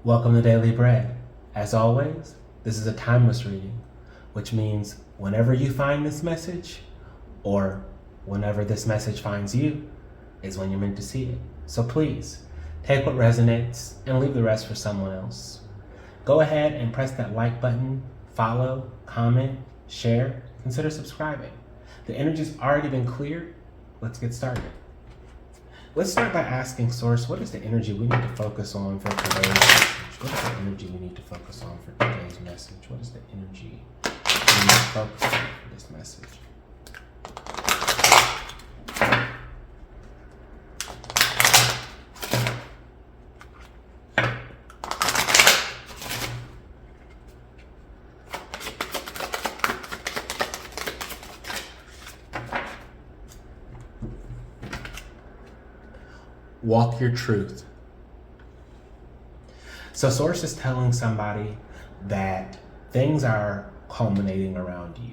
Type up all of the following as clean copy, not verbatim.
Welcome to Daily Bread. As always, this is a timeless reading, which means whenever you find this message, or whenever this message finds you, is when you're meant to see it. So please, take what resonates and leave the rest for someone else. Go ahead and press that like button, follow, comment, share, consider subscribing. The energy's already been cleared. Let's get started. Let's start by asking Source, what is the energy we need to focus on for today's message? What is the energy we need to focus on for today's message? What is the energy we need to focus on for this message? Walk your truth. So Source is telling somebody that things are culminating around you.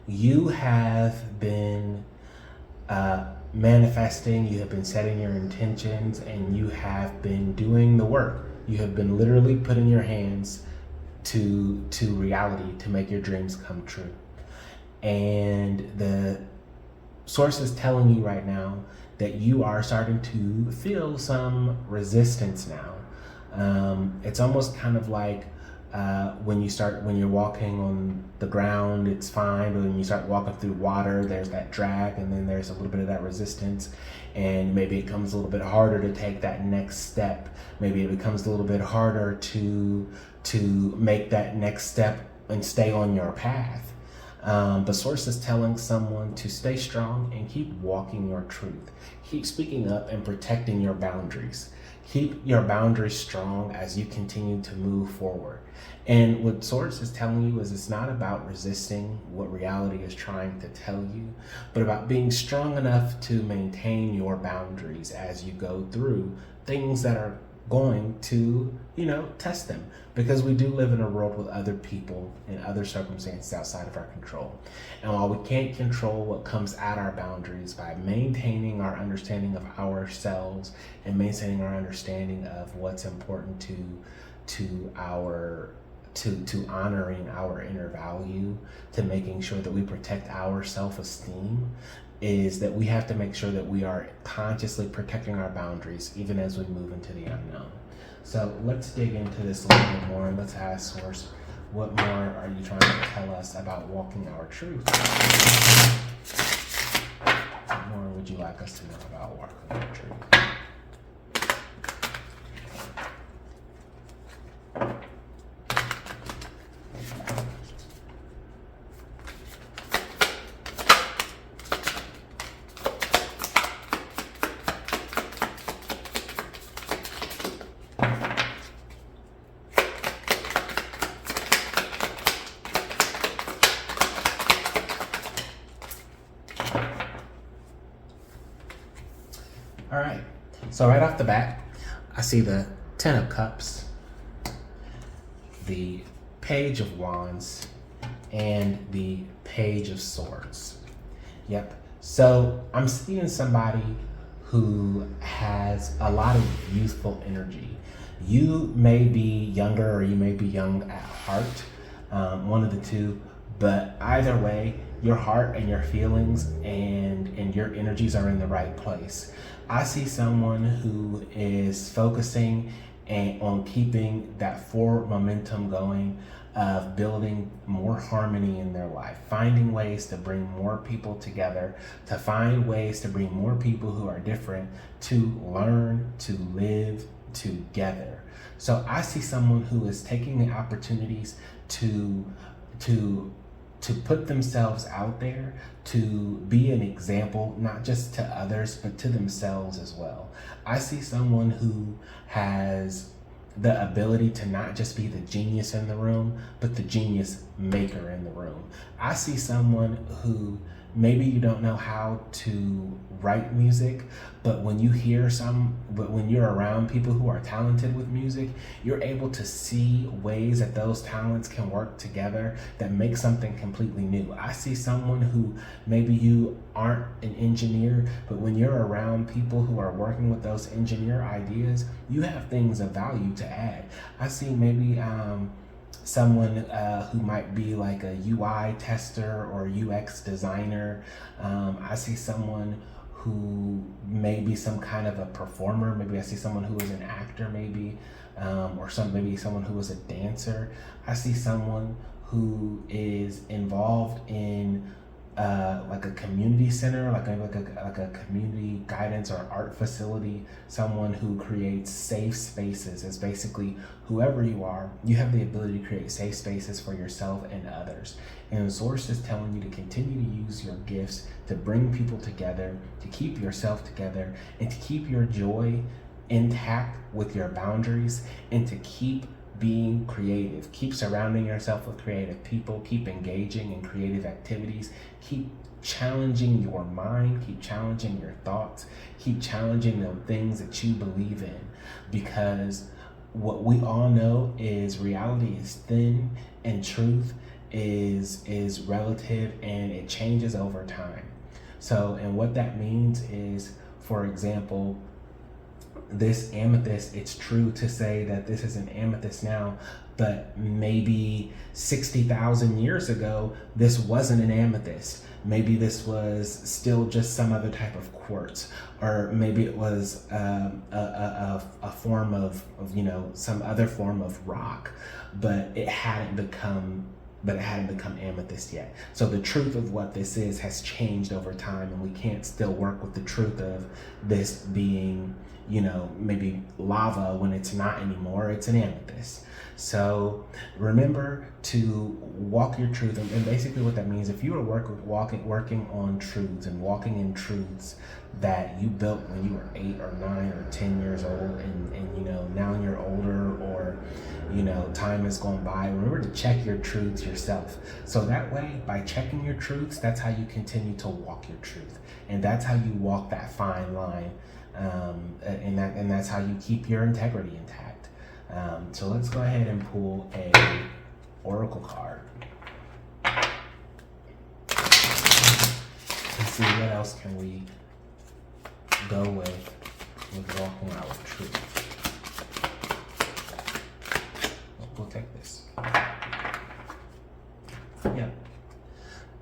You have been manifesting, you have been setting your intentions, and you have been doing the work. You have been literally putting your hands to reality to make your dreams come true. And the Source is telling you right now that you are starting to feel some resistance now. It's almost kind of like when you're walking on the ground, it's fine, but when you start walking through water, there's that drag, and then there's a little bit of that resistance, and maybe it becomes a little bit harder to take that next step. Maybe it becomes a little bit harder to make that next step and stay on your path. But Source is telling someone to stay strong and keep walking your truth. Keep speaking up and protecting your boundaries. Keep your boundaries strong as you continue to move forward. And what Source is telling you is it's not about resisting what reality is trying to tell you, but about being strong enough to maintain your boundaries as you go through things that are going to, test them, because we do live in a world with other people and other circumstances outside of our control. And while we can't control what comes at our boundaries, by maintaining our understanding of ourselves and maintaining our understanding of what's important to honoring our inner value, to making sure that we protect our self-esteem, is that we have to make sure that we are consciously protecting our boundaries even as we move into the unknown. So let's dig into this a little bit more, and let's ask Source, what more are you trying to tell us about walking our truth? What more would you like us to know about walking our truth? All right, so right off the bat, I see the 10 of Cups, the Page of Wands, and the Page of Swords. Yep, so I'm seeing somebody who has a lot of youthful energy. You may be younger, or you may be young at heart, one of the two, but either way, your heart and your feelings and your energies are in the right place. I see someone who is focusing on keeping that forward momentum going, of building more harmony in their life, finding ways to bring more people together, to find ways to bring more people who are different to learn, to live together. So I see someone who is taking the opportunities to put themselves out there, to be an example, not just to others, but to themselves as well. I see someone who has the ability to not just be the genius in the room, but the genius maker in the room. I see someone who Maybe you don't know how to write music, but when you're around people who are talented with music, you're able to see ways that those talents can work together that make something completely new. I see someone who, maybe you aren't an engineer, but when you're around people who are working with those engineer ideas, you have things of value to add. I see maybe someone who might be like a UI tester or UX designer. I see someone who may be some kind of a performer. Maybe I see someone who is an actor, maybe, maybe someone who is a dancer. I see someone who is involved in like a community center, like a community guidance or art facility. Someone who creates safe spaces. Is basically whoever you are, you have the ability to create safe spaces for yourself and others. And the source is telling you to continue to use your gifts to bring people together, to keep yourself together, and to keep your joy intact with your boundaries, and to keep being creative. Keep surrounding yourself with creative people. Keep engaging in creative activities. Keep challenging your mind. Keep challenging your thoughts. Keep challenging the things that you believe in, because what we all know is reality is thin and truth is relative, and it changes over time. So, and what that means is, for example, this amethyst, it's true to say that this is an amethyst now, but maybe 60,000 years ago, this wasn't an amethyst. Maybe this was still just some other type of quartz, or maybe it was a form of some other form of rock, but it hadn't become amethyst yet. So the truth of what this is has changed over time, and we can't still work with the truth of this being, maybe lava when it's not anymore. It's an amethyst. So remember to walk your truth. And basically what that means, if you are working on truths and walking in truths that you built when you were 8 or 9 or 10 years old, and now you're older, or time has gone by, remember to check your truths yourself. So that way, by checking your truths, that's how you continue to walk your truth, and that's how you walk that fine line, and that's how you keep your integrity intact. So let's go ahead and pull a oracle card and see what else can we go with walking out with truth. We'll take this. Yeah.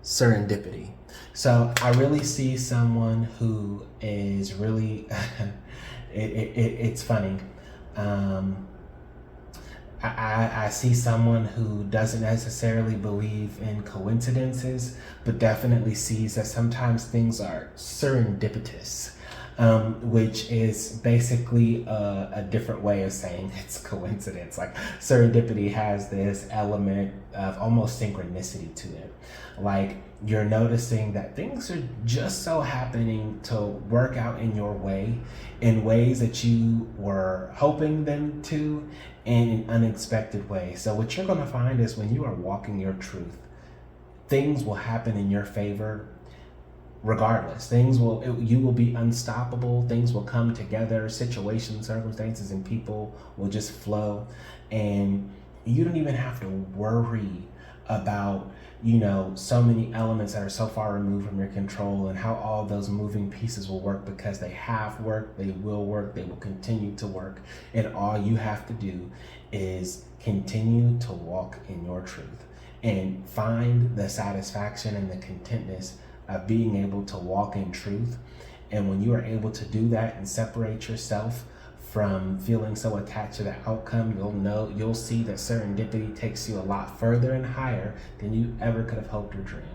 Serendipity. So I really see someone who is really, it's funny. I see someone who doesn't necessarily believe in coincidences, but definitely sees that sometimes things are serendipitous, which is basically a different way of saying it's coincidence. Like, serendipity has this element of almost synchronicity to it. Like, you're noticing that things are just so happening to work out in your way, in ways that you were hoping them to, in an unexpected way. So what you're going to find is, when you are walking your truth, things will happen in your favor regardless. You will be unstoppable. Things will come together. Situations, circumstances, and people will just flow, and you don't even have to worry about so many elements that are so far removed from your control, and how all those moving pieces will work, because they have worked, they will continue to work. And all you have to do is continue to walk in your truth, and find the satisfaction and the contentness of being able to walk in truth. And when you are able to do that and separate yourself from feeling so attached to the outcome, you'll see that serendipity takes you a lot further and higher than you ever could have hoped or dreamed.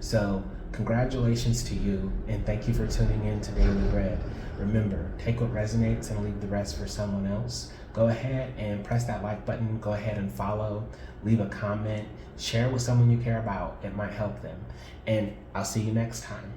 So congratulations to you, and thank you for tuning in to Daily Bread. Remember, take what resonates and leave the rest for someone else. Go ahead and press that like button. Go ahead and follow, leave a comment, share with someone you care about. It might help them. And I'll see you next time.